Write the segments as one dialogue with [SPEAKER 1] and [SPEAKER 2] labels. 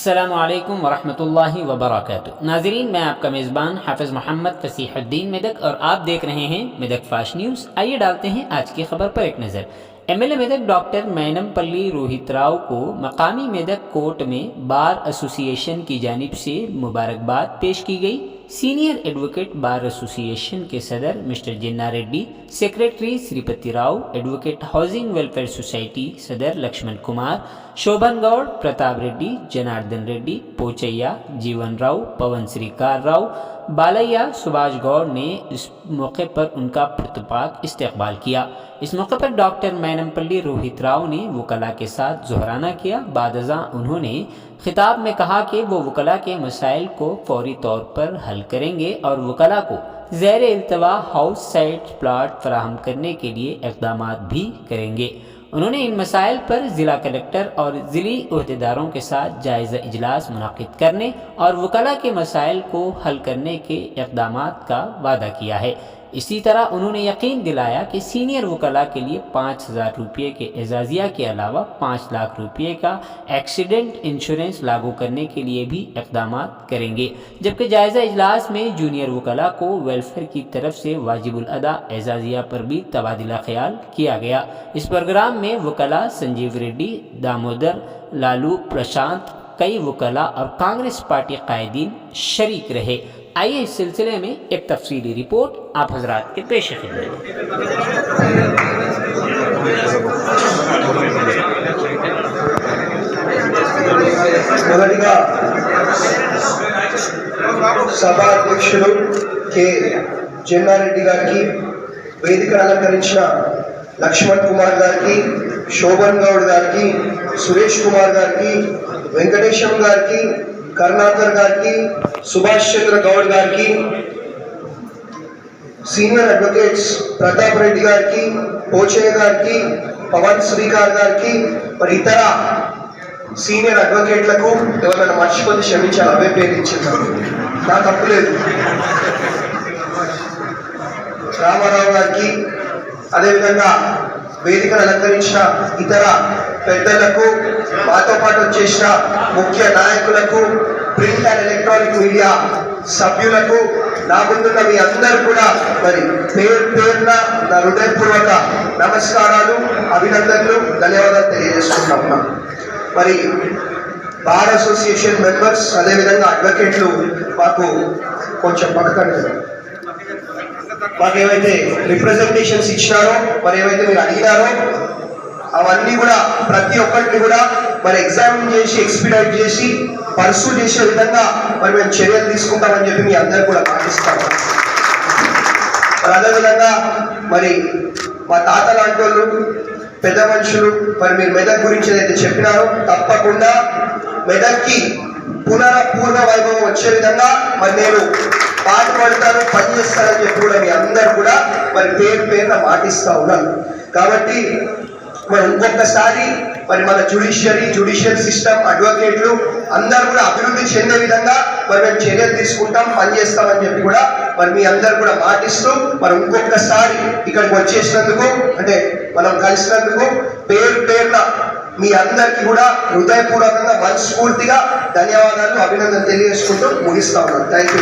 [SPEAKER 1] अस्सलामुअलैकुम वरहमतुल्लाहि वबरकातुहू। नाज़रीन, मैं आपका मेज़बान हाफ़िज़ मोहम्मद फ़सीहुद्दीन मेदक और आप देख रहे हैं मेदक फास्ट न्यूज़। आइए डालते हैं आज की खबर पर एक नज़र। एमएलए मेदक डॉक्टर मैनमपल्ली रोहितराव को मकामी मेदक कोर्ट में बार एसोसिएशन की जानिब से मुबारकबाद पेश की गई। सीनियर एडवोकेट बार एसोसिएशन के सदर mister Jinna Reddy, secretary Sripati Rao, advocate housing welfare society सदर लक्ष्मण कुमार, शोभन गौड़, प्रताप रेड्डी, जनार्दन रेड्डी, पोचैया, जीवन राव, पवन श्रीकार राव, बालैया, सुभाष गौड़ ने इस मौके पर उनका पुरतपाक इस्तकबाल किया। इस मौके पर डॉक्टर मैनमपल्ली रोहितराव ने वकला के साथ ज़ोहराना किया। बादज़ा उन्होंने खिताब में कहा कि वो वकला के मसाइल को फौरी तौर पर हल करेंगे और वकला को ज़ैर इल्तवा हाउस साइट प्लाट फराहम करने के लिए इक़दाम भी करेंगे। उन्होंने इन मसाइल पर ज़िला कलेक्टर और ज़िली अहदेदारों के साथ जायज़ा इजलास मुनाक़िद करने और वकला के मसाइल को हल करने के इक़दाम का वादा किया है। इसी तरह उन्होंने यकीन दिलाया कि सीनियर वकला के लिए 5,000 रुपये के एजाज़िया के अलावा 5 लाख रुपये का एक्सीडेंट इंश्योरेंस लागू करने के लिए भी इक़दाम करेंगे। जबकि जायज़ा इजलास में जूनियर वकला को वेलफेयर की तरफ से वाजिबुल अदा एजाज़िया पर भी तबादला ख्याल किया गया। इस प्रोग्राम में वकला संजीव रेड्डी, दामोदर, लालू, प्रशांत, कई वकला और कांग्रेस पार्टी कायदीन शरीक रहे। आइए इस सिलसिले में एक तफसीली रिपोर्ट आप हजरात के पेश खिदमत।
[SPEAKER 2] సభా అధ్యక్షులు కె జన్నారెడ్డి గారికి, వేదిక అలంకరించిన లక్ష్మణ్ కుమార్ గారికి, శోభన్ గౌడ్ గారికి, సురేష్ కుమార్ గారికి, వెంకటేశం గారికి, కరుణాకర్ గారికి, సుభాష్ చంద్ర గౌడ్ గారికి, సీనియర్ అడ్వకేట్స్ ప్రతాప్ రెడ్డి గారికి, పోచయ్య గారికి, పవన్ శ్రీకార్ గారికి, మరి ఇతర సీనియర్ అడ్వకేట్లకు ఎవరైనా మర్చిపోతే క్షమించాలి, అవే పేరు ఇచ్చింది, నా తప్పులేదు. రామారావు గారికి, అదేవిధంగా వేదికను అలంకరించిన ఇతర పెద్దలకు, మాతో పాటు వచ్చేసిన ముఖ్య నాయకులకు, ప్రింట్ అండ్ ఎలక్ట్రానిక్ మీడియా సభ్యులకు, నా ముందున్న మీ అందరూ కూడా మరి పేరు పేరున నా హృదయపూర్వక నమస్కారాలు, అభినందనలు, ధన్యవాదాలు తెలియజేసుకుంటున్నా. మరి బార్ అసోసియేషన్ మెంబర్స్, అదేవిధంగా అడ్వకేట్లు మాకు కొంచెం పక్కన మాకు ఏవైతే రిప్రజెంటేషన్స్ ఇచ్చినారో, మరి ఏవైతే మీరు అడిగినారో అవన్నీ కూడా ప్రతి ఒక్కరిని కూడా మరి ఎగ్జామిన్ చేసి ఎక్స్పీడైట్ చేసి పర్సూ చేసే విధంగా మరి మేము చర్యలు తీసుకుంటామని చెప్పి మీ అందరూ కూడా పాటిస్తాము. మరి అదేవిధంగా మరి మా తాత లాంటి వాళ్ళు, పెద్ద మనుషులు మరి మీరు మెదక్ గురించి ఏదైతే చెప్పినారో తప్పకుండా మెదక్కి పునఃపూర్ణ వైభవం వచ్చే విధంగా మరి నేను పాటుపడతాను, పనిచేస్తానని చెప్పి కూడా మీ అందరూ కూడా మరి పేరు పేరున మాటిస్తా ఉన్నాను. కాబట్టి మరి ఇంకొకసారి మరి మన జ్యుడిషియల్ సిస్టమ్, అడ్వకేట్లు అందరూ కూడా అభివృద్ధి చెందే విధంగా మరి మేము చర్యలు తీసుకుంటాం, పనిచేస్తామని చెప్పి కూడా మరి మీ అందరు కూడా మాటిస్తూ మరి ఇంకొకసారి ఇక్కడికి వచ్చేసినందుకు, అంటే మనం కలిసినందుకు పేరు పేరున మీ అందరికీ కూడా హృదయపూర్వకంగా మనస్ఫూర్తిగా ధన్యవాదాలు, అభినందనలు తెలియజేసుకుంటూ ముగిస్తా ఉన్నాను. Thank you.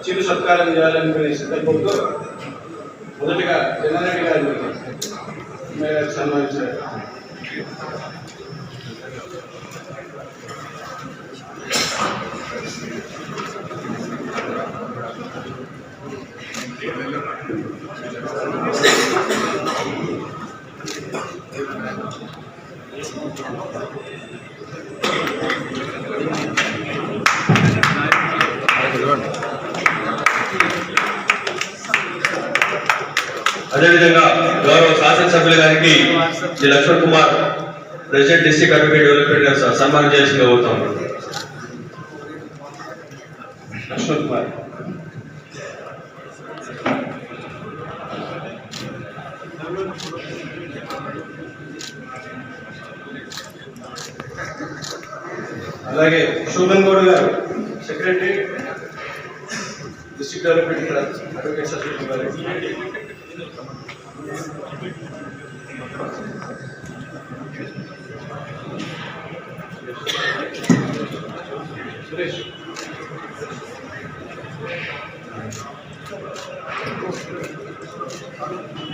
[SPEAKER 3] చిరు సత్కారం చేయాలనుకునే సందర్భంలో మొదటిగా జనారెడ్డి గారిని సన్మానించారు.
[SPEAKER 4] అదేవిధంగా గౌరవ శాసనసభ్యుల గారికి Shri Laxman Kumar, president district advocate development సన్మానం చేయాల్సిందిగా కోరుతాం. లక్ష్మణ్ కుమార్.
[SPEAKER 3] అలాగే Shobhan Goud garu, secretary district development advocate society గారు. Suresh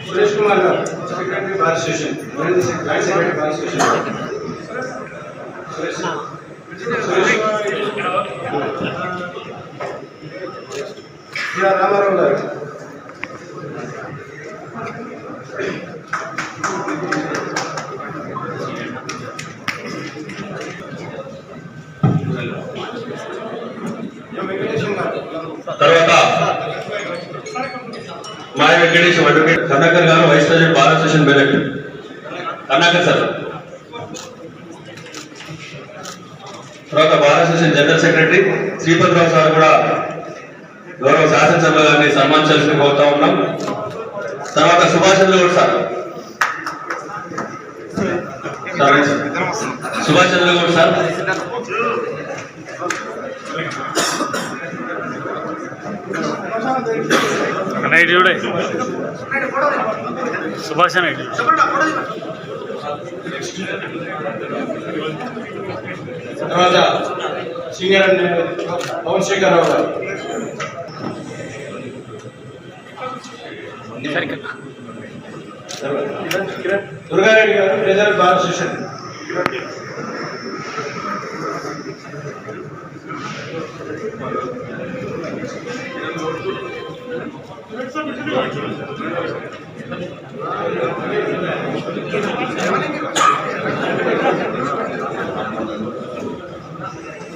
[SPEAKER 3] Suresh Kumar garu secretary bar station secretary bar station Suresh Ramarao garu
[SPEAKER 4] తర్వాత Maya Venkatesham advocate Karnakar garu vice president bar association Medak. Karnakar sir. తర్వాత bar association general secretary Sripatirao sir కూడా గౌరవ శాసనసభ గారిని సన్మానించాల్సిన కోరుతా ఉన్నాం. తర్వాత సుభాష్ చంద్రగౌడ్ సార్. సుభాష్ చంద్రగౌడ్ సార్.
[SPEAKER 5] చూడే సుభాష్ నాయుడు.
[SPEAKER 3] తర్వాత సీనియర్ పవన్ శేఖరరావు గారు. దుర్గారెడ్డి గారు ట్రెజరర్ బార్ అసోసియేషన్.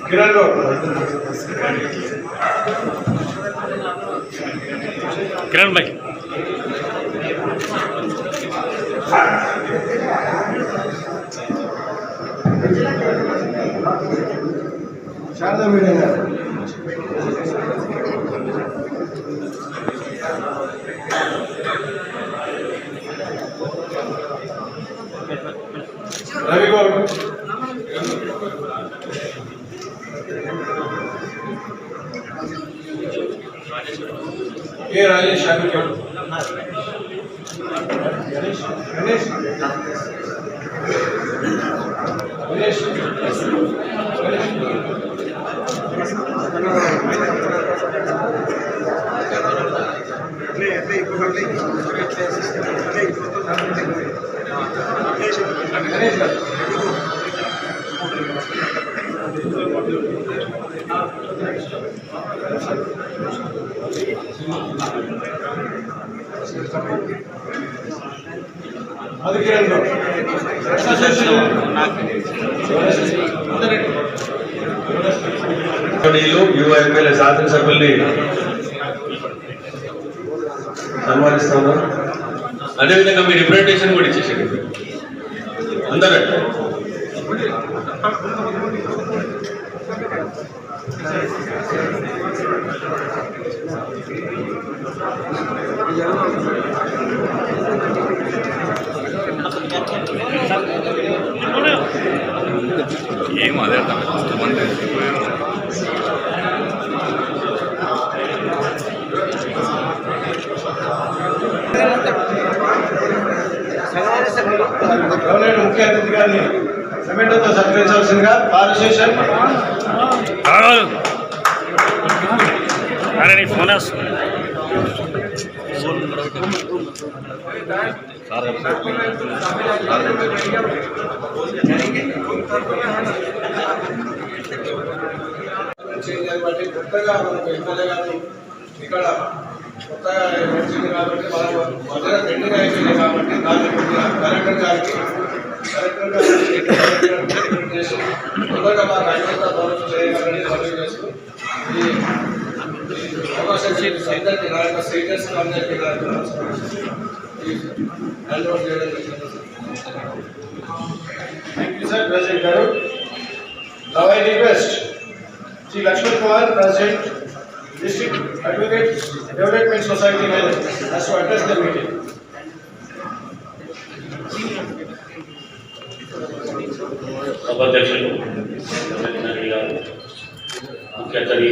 [SPEAKER 3] కిరణ్ రావు.
[SPEAKER 5] కిరణ్ భాయ్.
[SPEAKER 3] శారదా మేడం గారు. రవి గౌడ్. ఏ రాజేష్ అడ్వకేట్. గణేష్ గణేష్ గణేష్ గణేష్ గారు. అది కిరణ్ రావు.
[SPEAKER 4] యుఎంఎల్ఏ శాసనసభ్యుల్ని సన్మానిస్తాను. అదేవిధంగా మీ రిప్రజెంటేషన్ కూడా ఇచ్చేసేయండి అందరూ.
[SPEAKER 5] ఏం అదే
[SPEAKER 3] ముఖ్య అతిథి గారిని సిమెంట్తో సత్కరించాల్సిందిగా బార్ అసోసియేషన్.
[SPEAKER 5] అరే నీ ఫోన్ వస్తుంది.
[SPEAKER 3] కొత్తగా మనకు ఎమ్మెల్యే గారు ఇక్కడ కొత్తగా వచ్చింది కాబట్టి వాళ్ళు మొదట ట్రెండింగ్ అయిపోయింది కాబట్టి దాన్ని కొద్దిగా కలెక్టర్ గారికి చేసి తొందరగా మాకు అన్నంత భరోసా చేయగలని మనవి చేస్తూ ఈ అవకాశం అందరికీ నా యొక్క సీనియర్స్ అందరికీ హ్యాండ్ ఓవర్ చేయడం జరిగింది. థ్యాంక్ యూ సార్ ప్రెసిడెంట్ గారు. Now I request Shri Laxman Kumar, president District Advocate Development Society has to address the meeting.
[SPEAKER 6] సభాధ్యక్షులు గారు, ముఖ్య అతిథి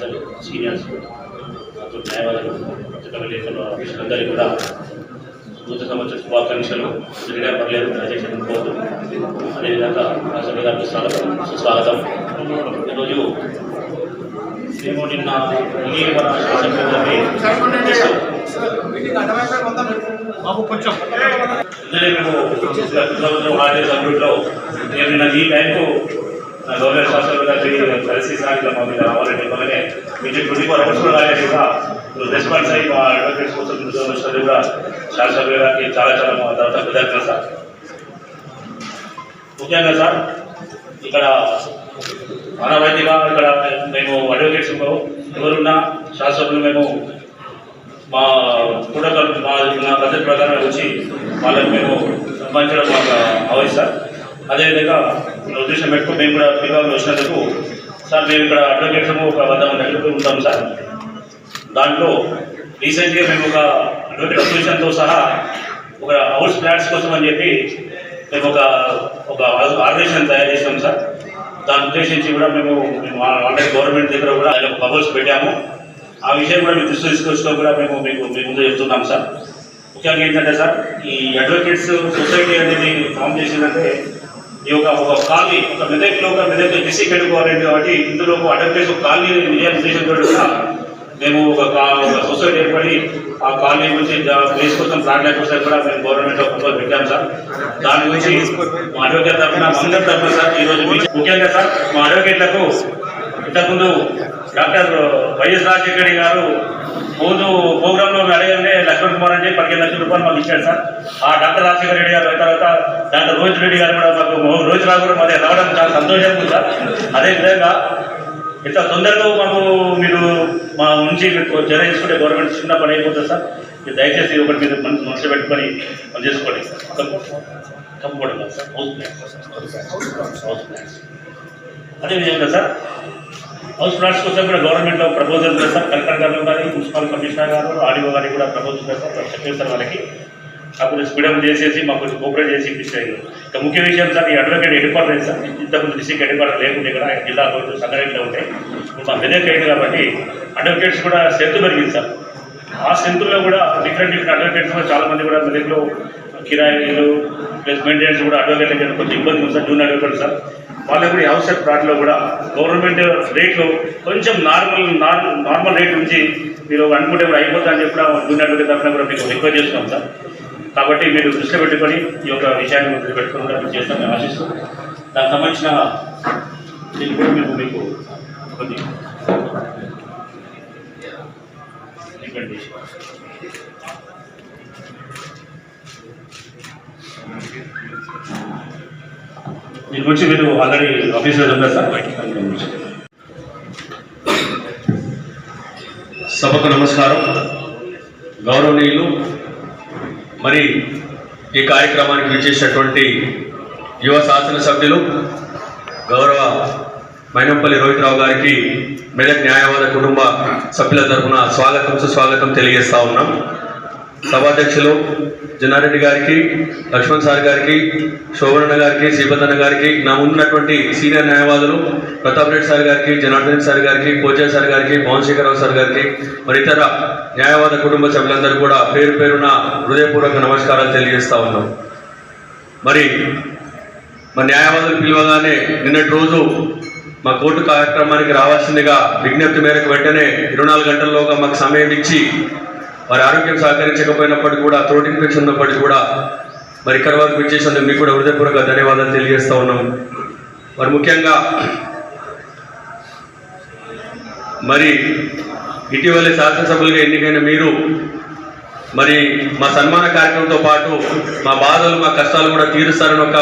[SPEAKER 6] గారు, సీనియర్స్ న్యాయవాదులు, పత్రికా విలేకరులు అందరికీ కూడా నూతన సంవత్సర శుభాకాంక్షలు జరిగా పర్లేదు దయచేసి అనుకోవద్దు. అదేవిధంగా రాష్ట్ర గారికి సుస్వాగతం. ఈరోజు మేము నిన్న మన శాసనసభ్యులని మేము హాజరు సభ్యుల్లో నేను నిన్న ఈ టైంకు గవర్నమెంట్ శాసనసభ గారికి కలిసి సాగిన మా మీద రావాలని ఇవ్వగానే మీకు 24 hours కూడా రాలేదు కూడా రెస్పాన్స్ అయ్యి మా అడ్వకేట్స్ కోసం వచ్చినది కూడా శాసనసభ గారికి చాలా మా తర్వాత కృతజ్ఞతలు సార్. ముఖ్యంగా సార్ ఇక్కడ ఆనవాయితీగా ఇక్కడ మేము అడ్వకేట్స్ ఎవరున్నా శాసనసభ్యులు మేము మా ప్రోటోకాల్ మా పద్ధతి ప్రకారం వచ్చి వాళ్ళకి మేము సంబంధించడం మాకు అవసరం సార్. అదేవిధంగా ఉద్దేశం పెట్టుకుని మేము కూడా పిల్లలు వచ్చినందుకు సార్ మేము ఇక్కడ అడ్వకేట్స్ ఒక 100 మంది ఉంటాం సార్. దాంట్లో రీసెంట్గా మేము ఒక అడ్వకేట్ అసోసియేషన్తో సహా ఒక హౌస్ ఫ్లాట్స్ కోసం అని చెప్పి మేము ఒక ఆర్గనైజేషన్ తయారు చేసాం సార్. దాన్ని ఉద్దేశించి కూడా మేము ఆల్రెడీ గవర్నమెంట్ దగ్గర కూడా ఆయన ఒక ప్రపోజల్ పెట్టాము. ఆ విషయం కూడా మేము దృష్టి తీసుకొచ్చుకో కూడా మేము మీ ముందు చెప్తున్నాం సార్. ముఖ్యంగా ఏంటంటే సార్ ఈ అడ్వకేట్స్ సొసైటీ అనేది ఫామ్ చేసిందంటే ఈ ఒక కాలనీ ఒక మెదక్ డిస్ట్రిక్ట్ పెట్టుకోవాలండి. కాబట్టి ఇందులో అడ్వకేట్స్ ఒక కాలనీ విజయ ఉద్దేశంతో కూడా మేము ఒక సొసైటీ ఏర్పడి ఆ కాలనీ గురించి ప్లేస్ కోసం ప్లాన్ కోసం కూడా మేము గవర్నమెంట్లో ప్రపోజల్ పెట్టాం సార్. దాని గురించి మా అడ్వకేట్ తరఫున అందరి తరఫున సార్ ఈరోజు ముఖ్యంగా సార్ మా అడ్వకేట్లకు ఇంతకుముందు డాక్టర్ వైఎస్ రాజశేఖర గారు ముందు ప్రోగ్రాంలో అడగండి లక్ష్మణ్ కుమార్ అని 15 లక్షల రూపాయలు మాకు ఇచ్చాడు సార్. ఆ డాక్టర్ రాజశేఖర రెడ్డి గారు తర్వాత డాక్టర్ రోహిత్ రెడ్డి గారు కూడా మాకు రోహిత్ రావు కూడా మాది రావడం చాలా సంతోషంగా ఉంది సార్. అదేవిధంగా ఇంత తొందరగా మాకు మీరు మా నుంచి చర్య చేసుకుంటే గవర్నమెంట్ చిన్న పని అయిపోతుంది సార్. మీరు దయచేసి ఒకటి మీరు మనసు పెట్టుకొని పని చేసుకోండి సార్. తప్పకుండా సార్ హౌస్ ప్లాన్స్ అదేవిధంగా సార్ హౌస్ ప్లాట్స్ కోసం కూడా గవర్నమెంట్లో ప్రపోజల్ ఉంది సార్. కలెక్టర్ గారు కానీ మున్సిపల్ కమిషనర్ గారు ఆర్డీఓ గారికి కూడా ప్రపోజల్ ఉంది సార్. చెప్పేసి సార్ వాళ్ళకి అప్పుడు స్పీడప్ చేసేసి మాకు కొంచెం కోఆపరేట్ చేసి ఇప్పిస్తాయి. ఇక ముఖ్య విషయం సార్ ఈ అడ్వకేట్ హెడ్ క్వార్టర్ సార్. ఇంతకుముందు డిస్ట్రిక్ట్ హెడ్ క్వార్టర్ లేకుంటే ఇక్కడ జిల్లా కోర్టు సంగారెడ్డిలో ఉంటాయి. ఇప్పుడు మా మెదక్ అయింది కాబట్టి అడ్వకేట్స్ కూడా స్ట్రెంత్ పెరిగింది సార్. ఆ స్ట్రెంత్లో కూడా డిఫరెంట్ అడ్వకేట్స్ కూడా చాలామంది కూడా మెదక్లో కిరాయిలు ప్లస్ మెయింటెనెన్స్ కూడా అడ్వకేట్లకి కొంచెం ఇబ్బంది ఉంది సార్. జూనియర్ అడ్వకేట్ సార్ వాళ్ళకు కూడా అవసర ప్లాట్లో కూడా గవర్నమెంట్ రేట్లు కొంచెం నార్మల్ రేట్ నుంచి మీరు అనుకుంటే కూడా అయిపోతుందని చెప్పి కూడా జూనియర్ అడ్వకేట్ తరఫున కూడా మీకు రిక్వెస్ట్ చేస్తున్నాం సార్. కాబట్టి మీరు దృష్టిలో పెట్టుకొని ఈ యొక్క విషయాన్ని దృష్టి పెట్టుకుని కూడా మీరు చేస్తామని ఆశిస్తూ దానికి సంబంధించిన దీన్ని కూడా మేము మీకు కొద్ది దీని గురించి మీరు ఆల్రెడీ ఆఫీసులో ఉన్నారు సార్.
[SPEAKER 4] సభకు నమస్కారం. గౌరవనీయులు మరి ఈ కార్యక్రమానికి విచ్చేసినటువంటి యువ శాసనసభ్యులు గౌరవ మైనంపల్లి రోహిత్ రావు గారికి మెదక్ న్యాయవాద కుటుంబ సభ్యుల తరఫున స్వాగతం సుస్వాగతం తెలియజేస్తా ఉన్నాం. సభాధ్యక్షులు జనారెడ్డి గారికి, లక్ష్మణ్ సార్ గారికి, శోభనన్న గారికి, శ్రీపదన్న గారికి, నా ముందున్నటువంటి సీనియర్ న్యాయవాదులు ప్రతాప్ రెడ్డి సార్ గారికి, జనార్దన్ సార్ గారికి, పోచా సార్ గారికి, పవన్ శేఖరరావు సార్ గారికి, మరి ఇతర న్యాయవాద కుటుంబ సభ్యులందరూ కూడా పేరు పేరున హృదయపూర్వక నమస్కారాలు తెలియజేస్తా ఉన్నాం. మరి న్యాయవాదులు పిలవగానే నిన్నటి రోజు మా కోర్టు కార్యక్రమానికి రావాల్సిందిగా విజ్ఞప్తి మేరకు వెంటనే 24 గంటల్లోగా మాకు సమయం ఇచ్చి వారి ఆరోగ్యం సహకరించకపోయినప్పటికీ కూడా థ్రోట్ ఇన్ఫెక్షన్ ఉన్నప్పటికీ కూడా మరి ఇక్కడ వరకు విచ్చేసినందుకు మీకు కూడా హృదయపూర్వక ధన్యవాదాలు తెలియజేస్తూ ఉన్నాం. మరి ముఖ్యంగా మరి ఇటీవలే శాసనసభ్యులుగా ఎన్నికైన మీరు మరి మా సన్మాన కార్యక్రమంతో పాటు మా బాధలు మా కష్టాలు కూడా తీరుస్తారని ఒక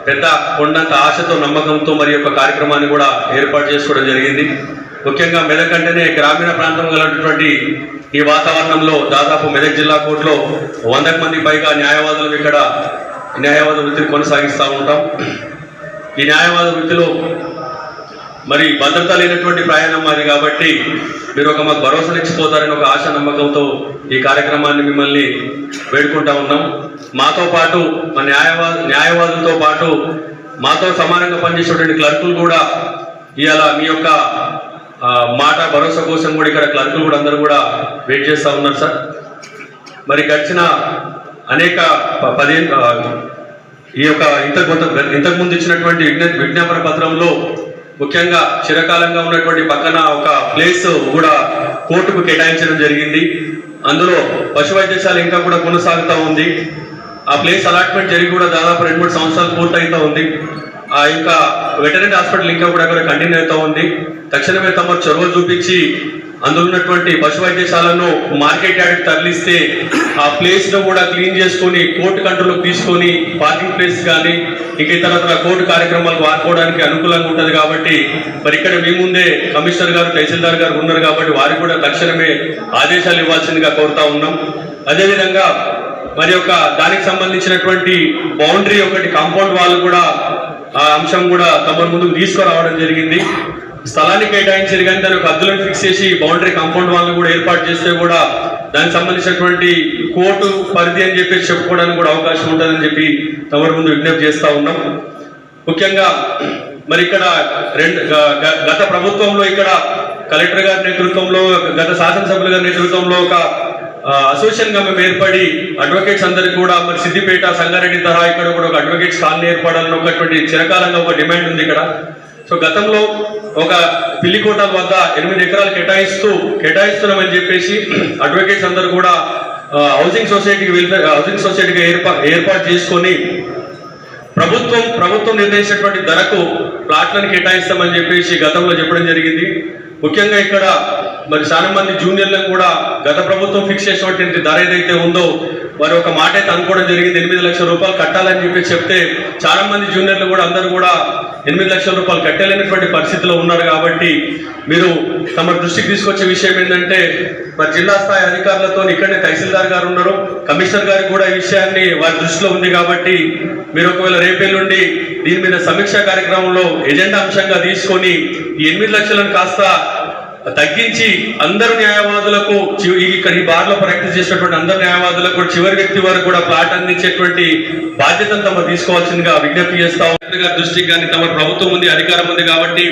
[SPEAKER 4] పెద్ద కొండంత ఆశతో నమ్మకంతో మరి యొక్క కార్యక్రమాన్ని కూడా ఏర్పాటు చేసుకోవడం జరిగింది. ముఖ్యంగా మెదక్ అంటేనే గ్రామీణ ప్రాంతం గలటువంటి ఈ వాతావరణంలో దాదాపు మెదక్ జిల్లా కోర్టులో 100 మంది పైగా న్యాయవాదులు ఇక్కడ న్యాయవాద వృత్తిని కొనసాగిస్తూ ఉంటాం. ఈ న్యాయవాద వృత్తిలో మరి భద్రత లేనటువంటి ప్రయాణం అది కాబట్టి మీరు ఒక మాకు భరోసానిచ్చిపోతారని ఒక ఆశ నమ్మకంతో ఈ కార్యక్రమాన్ని మిమ్మల్ని వేడుకుంటా ఉన్నాం. మాతో పాటు మా న్యాయవాదులతో పాటు మాతో సమానంగా పనిచేసేటువంటి క్లర్కులు కూడా ఇవాళ మీ యొక్క మాట భరోసా కోసం కూడా ఇక్కడ క్లర్కులు కూడా అందరూ కూడా వెయిట్ చేస్తూ ఉన్నారు సార్. మరి గడిచిన అనేక ఈ యొక్క ఇంతకుముందు ఇచ్చినటువంటి విజ్ఞాపన పత్రంలో ముఖ్యంగా చిరకాలంగా ఉన్నటువంటి పక్కన ఒక ప్లేస్ కూడా కోర్టుకు కేటాయించడం జరిగింది. అందులో పశు వైద్యశాల ఇంకా కూడా కొనసాగుతూ ఉంది. ఆ ప్లేస్ అలాట్మెంట్ జరిగి కూడా దాదాపు 2-3 సంవత్సరాలు పూర్తయితా ఉంది. ఆ ఇంకా వెటర్నరీ హాస్పిటల్ ఇంకా కూడా అక్కడ కంటిన్యూ అవుతూ ఉంది. తక్షణమే తమ చొరవ చూపించి అందులో ఉన్నటువంటి పశు వైద్యశాలను మార్కెట్ యార్డ్కి తరలిస్తే ఆ ప్లేస్ ను కూడా క్లీన్ చేసుకొని కోర్టు కంట్రోల్కి తీసుకొని పార్కింగ్ ప్లేస్ కానీ ఇంకా ఇతర కోర్టు కార్యక్రమాలకు వాడుకోవడానికి అనుకూలంగా ఉంటుంది. కాబట్టి మరి ఇక్కడ మీ ముందే కమిషనర్ గారు, తహసీల్దార్ గారు ఉన్నారు కాబట్టి వారికి కూడా తక్షణమే ఆదేశాలు ఇవ్వాల్సిందిగా కోరుతా ఉన్నాం. అదేవిధంగా మరి యొక్క దానికి సంబంధించినటువంటి బౌండరీ ఒకటి కాంపౌండ్ వాళ్ళు కూడా ఆ అంశం కూడా తమ ముందుకు తీసుకురావడం జరిగింది. స్థలాన్ని కేటాయించారు కానీ దాని ఒక హద్దులను ఫిక్స్ చేసి బౌండరీ కాంపౌండ్ వాళ్ళని కూడా ఏర్పాటు చేస్తే కూడా దానికి సంబంధించినటువంటి కోర్టు పరిధి అని చెప్పేసి చెప్పుకోవడానికి కూడా అవకాశం ఉంటుందని చెప్పి తమరి ముందు విజ్ఞప్తి చేస్తా ఉన్నాం. ముఖ్యంగా మరి ఇక్కడ గత ప్రభుత్వంలో ఇక్కడ కలెక్టర్ గారి నేతృత్వంలో, గత శాసనసభ్యుల గారి నేతృత్వంలో ఒక అసోసియేషన్ గా మేము ఏర్పడి అడ్వకేట్స్ అందరికి కూడా మరి సిద్దిపేట, సంగారెడ్డి తరహా ఇక్కడ కూడా ఒక అడ్వకేట్స్ కాలనీ ఏర్పడాలని ఒకటువంటి చిరకాలంగా ఒక డిమాండ్ ఉంది ఇక్కడ. సో గతంలో ఒక పిల్లికోటల వద్ద 8 ఎకరాలు కేటాయిస్తున్నామని చెప్పేసి అడ్వకేట్స్ అందరూ కూడా హౌసింగ్ సొసైటీగా ఏర్పాటు చేసుకొని ప్రభుత్వం నిర్ణయించినటువంటి ధరకు ప్లాట్లను కేటాయిస్తామని చెప్పేసి గతంలో చెప్పడం జరిగింది. ముఖ్యంగా ఇక్కడ మరి చాలా మంది జూనియర్లను కూడా గత ప్రభుత్వం ఫిక్స్ చేసినటువంటి ధర ఏదైతే ఉందో మరి ఒక మాట అయితే అనుకోవడం జరిగింది. 8 లక్షల రూపాయలు కట్టాలని చెప్పి చెప్తే చాలా మంది జూనియర్లు కూడా అందరూ కూడా 8 లక్షల రూపాయలు కట్టలేనటువంటి పరిస్థితిలో ఉన్నారు. కాబట్టి మీరు తమ దృష్టికి తీసుకొచ్చే విషయం ఏంటంటే మరి జిల్లా స్థాయి అధికారులతో ఇక్కడనే తహసీల్దార్ గారు ఉన్నారు, కమిషనర్ గారికి కూడా ఈ విషయాన్ని వారి దృష్టిలో ఉంది. కాబట్టి మీరు ఒకవేళ రేపేళ్ళుండి దీని మీద సమీక్ష కార్యక్రమంలో ఎజెండా అంశంగా తీసుకొని ఈ 8 లక్షలను కాస్త తగ్గించి అందరు న్యాయవాదులకు ఇక్కడ ఈ బార్లో ప్రాక్టీస్ చేసినటువంటి అందరు న్యాయవాదులకు చివరి వ్యక్తి వరకు కూడా ప్లాట్ అందించేటువంటి బాధ్యతను తమ తీసుకోవాల్సిందిగా విజ్ఞప్తి చేస్తా ఉన్నాం. దృష్టికి కానీ తమ ప్రభుత్వం ఉంది, అధికారం ఉంది కాబట్టి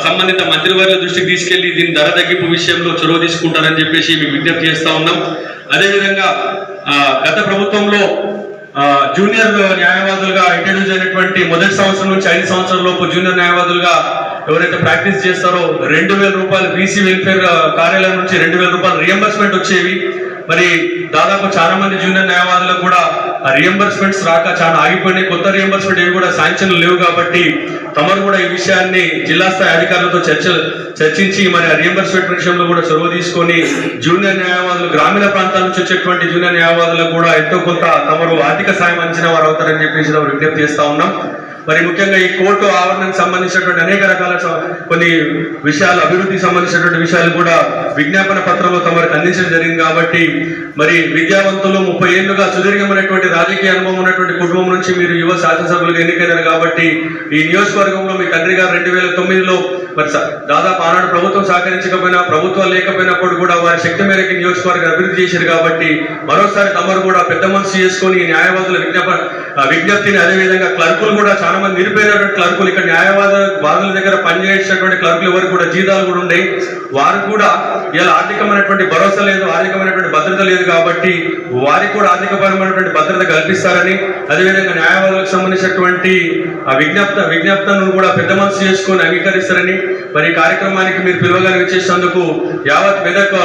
[SPEAKER 4] సంబంధిత మంత్రివర్యుల దృష్టికి తీసుకెళ్లి దీని ధర తగ్గింపు విషయంలో చొరవ తీసుకుంటారని చెప్పేసి మేము విజ్ఞప్తి చేస్తా ఉన్నాం. అదేవిధంగా గత ప్రభుత్వంలో జూనియర్ న్యాయవాదులుగా ఇంట్రడ్యూస్ అయినటువంటి మొదటి సంవత్సరం నుంచి 5 సంవత్సరాల లోపు జూనియర్ న్యాయవాదులుగా ఎవరైతే ప్రాక్టీస్ చేస్తారో 2,000 రూపాయలు బీసీ వెల్ఫేర్ కార్యాలయం నుంచి 2,000 రూపాయలు రియంబర్స్మెంట్ వచ్చేవి. మరి దాదాపు చాలా మంది జూనియర్ న్యాయవాదులకు కూడా ఆ రియంబర్స్మెంట్స్ రాక చాలా ఆగిపోయినాయి. కొత్త రియంబర్స్మెంట్ ఏవి కూడా శాంక్షన్లు లేవు. కాబట్టి తమరు కూడా ఈ విషయాన్ని జిల్లా స్థాయి అధికారులతో చర్చించి మరి ఆ రియంబర్స్మెంట్ విషయంలో కూడా చొరవ తీసుకొని జూనియర్ న్యాయవాదులు, గ్రామీణ ప్రాంతాల నుంచి వచ్చేటువంటి జూనియర్ న్యాయవాదులకు కూడా ఎంతో కొంత తమరు ఆర్థిక సాయం అందించిన వారు అవుతారని చెప్పేసి విజ్ఞప్తి చేస్తా ఉన్నాం. మరి ముఖ్యంగా ఈ కోర్టు ఆవరణకు సంబంధించినటువంటి అనేక రకాల కొన్ని విషయాలు, అభివృద్ధికి సంబంధించినటువంటి విషయాలు కూడా విజ్ఞాపన పత్రంలో తమకు అందించడం జరిగింది. కాబట్టి మరి విద్యావంతులు 30 ఏళ్లుగా సుదీర్ఘమైనటువంటి రాజకీయ అనుభవం ఉన్నటువంటి కుటుంబం నుంచి మీరు యువ శాసనసభ్యులుగా ఎన్నికైనారు. కాబట్టి ఈ నియోజకవర్గంలో మీ తండ్రి గారు 2009లో మరి దాదాపు ఆనాడు ప్రభుత్వం సహకరించకపోయినా, ప్రభుత్వాలు లేకపోయినప్పుడు కూడా వారి శక్తి మేరకు నియోజకవర్గం అభివృద్ధి చేశారు. కాబట్టి మరోసారి తమరు కూడా పెద్ద మనసు చేసుకొని న్యాయవాదుల విజ్ఞప్తిని, అదేవిధంగా క్లర్కులు కూడా చాలా మంది నిరుపేదటువంటి క్లర్కులు, ఇక్కడ న్యాయవాదుల దగ్గర పనిచేసేటువంటి క్లర్కులు ఎవరికి కూడా జీతాలు కూడా ఉన్నాయి. వారు కూడా ఇలా ఆర్థికమైనటువంటి భరోసా లేదు, ఆర్థికమైనటువంటి భద్రత లేదు. కాబట్టి వారికి కూడా ఆర్థికపరమైనటువంటి భద్రత కల్పిస్తారని, అదేవిధంగా న్యాయవాదులకు సంబంధించినటువంటి విజ్ఞప్తులను కూడా పెద్ద మనసు చేసుకొని అంగీకరిస్తారని, మరి కార్యక్రమానికి మీరు పిలువగానే వచ్చేసినందుకు యావత్ మెదక్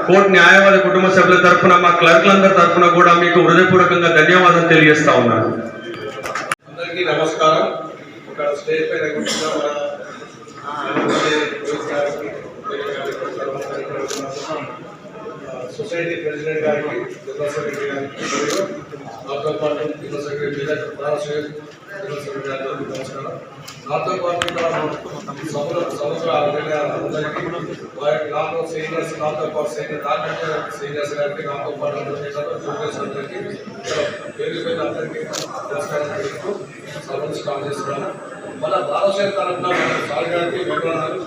[SPEAKER 4] కోర్టు న్యాయవాద కుటుంబ సభ్యుల తరఫున, మా క్లర్కులందరి తరఫున కూడా మీకు హృదయపూర్వకంగా ధన్యవాదాలు తెలియజేస్తా ఉన్నాను.
[SPEAKER 3] అందరికీ నమస్కారం. ఇక్కడ స్టేజ్ పైన సొసైటీ ప్రెసిడెంట్ గారికి, జనరల్ సెక్రటరీ గారికి, నాతో పాటు జనరల్ సెక్రటరీ గారికి నమస్కారం. నాతో పాటు ఇక్కడ సంవత్సరాల అందరికీ నాతో సీనియర్స్, నాతో పాటు సీనియర్స్ గారికి, నాతో పాటు అందరికీ పేరు పేరు అందరికీ నమస్కారం తెలుస్తూ సభను స్టార్ట్ చేస్తున్నాను. మన భారతదేశం తరఫున మన సార్ గారికి వివరణలు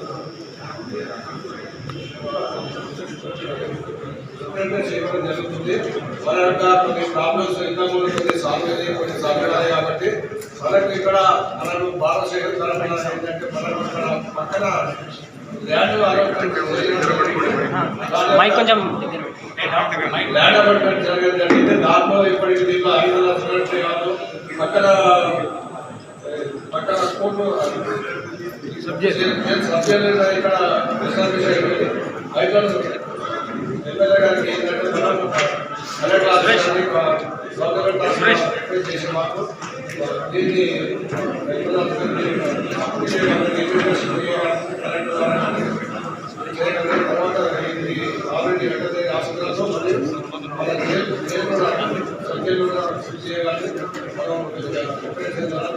[SPEAKER 3] చేయడం జరుగుతుంది. మన యొక్క కొన్ని ప్రాబ్లమ్స్ ఇంతకు కొన్ని సాల్వ్ అయ్యాయి, కొన్ని సాల్వ్ అయ్యాయి. కాబట్టి మనకు ఇక్కడ మనకు భారతదేశం తరఫున ఏంటంటే మనకు ఇక్కడ పక్కన ల్యాండ్ ల్యాండ్ అలాట్మెంట్ జరిగింది. దాంట్లో ఇప్పటికి దీంట్లో 5 లక్షల కాదు పక్కన కోర్టు సబ్జెక్ట్ ఇక్కడ ఎస్టాబ్లిష్ అయిపోయింది. అయితే ఎమ్మెల్యే గారికి ఏంటంటే మనం రిక్వెస్ట్ చేసి మాకు దీన్ని తర్వాత ఇది ఆల్రెడీ వెంటనే హాస్పిటల్తో మరియు మన సంఖ్యలు కూడా చేయాలని మనం ఎప్పుడైతే ద్వారా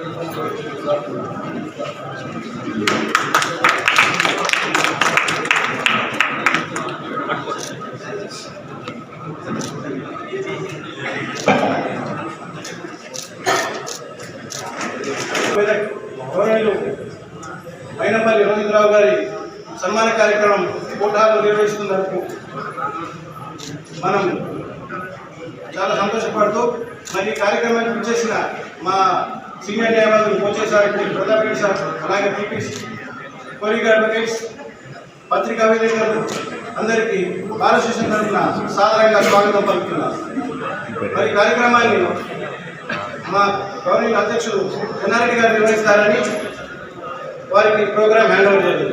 [SPEAKER 7] గౌరవనీయులు మైనపల్లి రవీంద్రరావు గారి సన్మాన కార్యక్రమం కోటాలో నిర్వహిస్తున్నందుకు మనం చాలా సంతోషపడుతూ మరి ఈ కార్యక్రమానికి చేసిన మా సీనియర్ న్యాయవాదులు కోచే సార్ ప్రతాప్ రెడ్డి సార్ అలాగే పీపీస్ కొలీగ్ అడ్వకేట్స్ పత్రికా విలేకరులు అందరికీ బాలశిక్షణ తరఫున సాధారణంగా స్వాగతం పలుకుతున్నారు. మరి కార్యక్రమాన్ని మా గవర్నమెంట్ అధ్యక్షుడు చెన్నారెడ్డి గారు నిర్వహిస్తారని వారికి ప్రోగ్రాం హ్యాండ్ ఓవర్ చేయాలి.